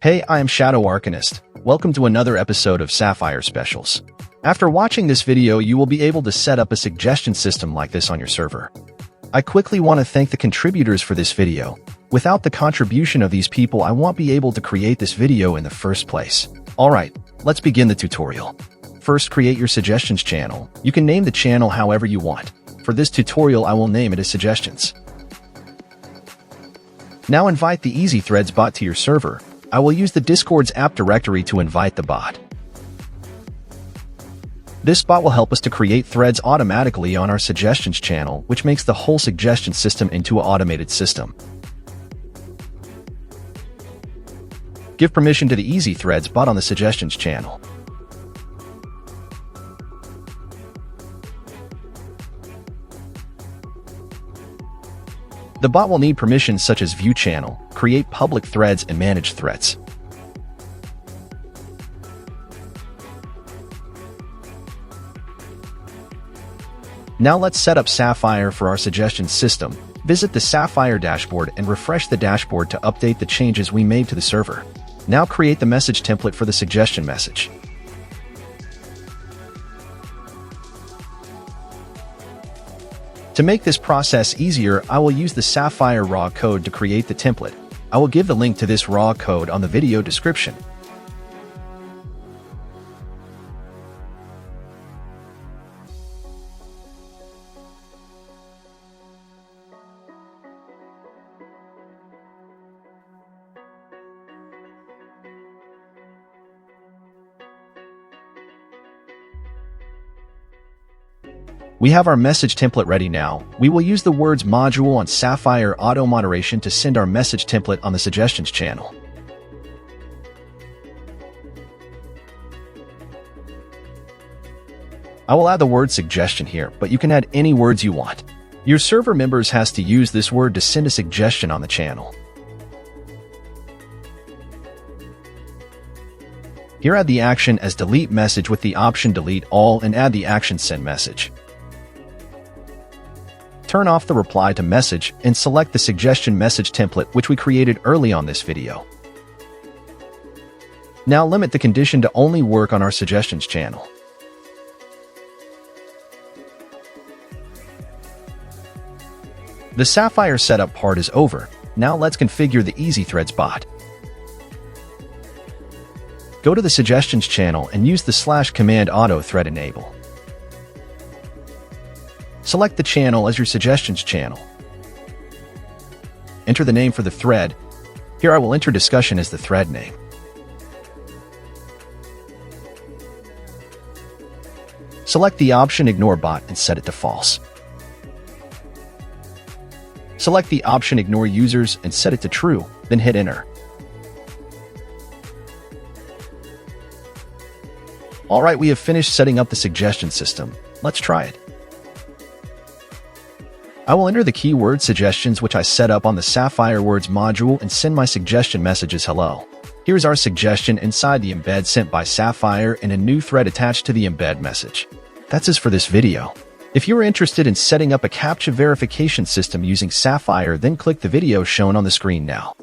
Hey, I am ShadowArcanist. Welcome to another episode of Sapphire Specials. After watching this video, you will be able to set up a suggestion system like this on your server. I quickly want to thank the contributors for this video. Without the contribution of these people, I won't be able to create this video in the first place. Alright, let's begin the tutorial. First, create your suggestions channel. You can name the channel however you want. For this tutorial, I will name it as Suggestions. Now invite the Easy Threads bot to your server. I will use the Discord's app directory to invite the bot. This bot will help us to create threads automatically on our suggestions channel, which makes the whole suggestion system into an automated system. Give permission to the Easy Threads bot on the suggestions channel. The bot will need permissions such as view channel, create public threads, and manage threads. Now let's set up Sapphire for our suggestions system. Visit the Sapphire dashboard and refresh the dashboard to update the changes we made to the server. Now create the message template for the suggestion message. To make this process easier, I will use the Sapphire raw code to create the template. I will give the link to this raw code on the video description. We have our message template ready now. We will use the words module on Sapphire auto moderation to send our message template on the suggestions channel. I will add the word suggestion here, but you can add any words you want. Your server members has to use this word to send a suggestion on the channel. Here add the action as delete message with the option delete all and add the action send message. Turn off the reply to message and select the suggestion message template which we created early on this video. Now limit the condition to only work on our suggestions channel. The Sapphire setup part is over. Now let's configure the Easy Threads bot. Go to the suggestions channel and use the /command auto thread enable. Select the channel as your suggestions channel. Enter the name for the thread. Here I will enter discussion as the thread name. Select the option ignore bot and set it to false. Select the option ignore users and set it to true, then hit enter. Alright, we have finished setting up the suggestion system. Let's try it. I will enter the keyword suggestions which I set up on the Sapphire words module and send my suggestion messages hello. Here's our suggestion inside the embed sent by Sapphire and a new thread attached to the embed message. That's it for this video. If you are interested in setting up a CAPTCHA verification system using Sapphire, then click the video shown on the screen now.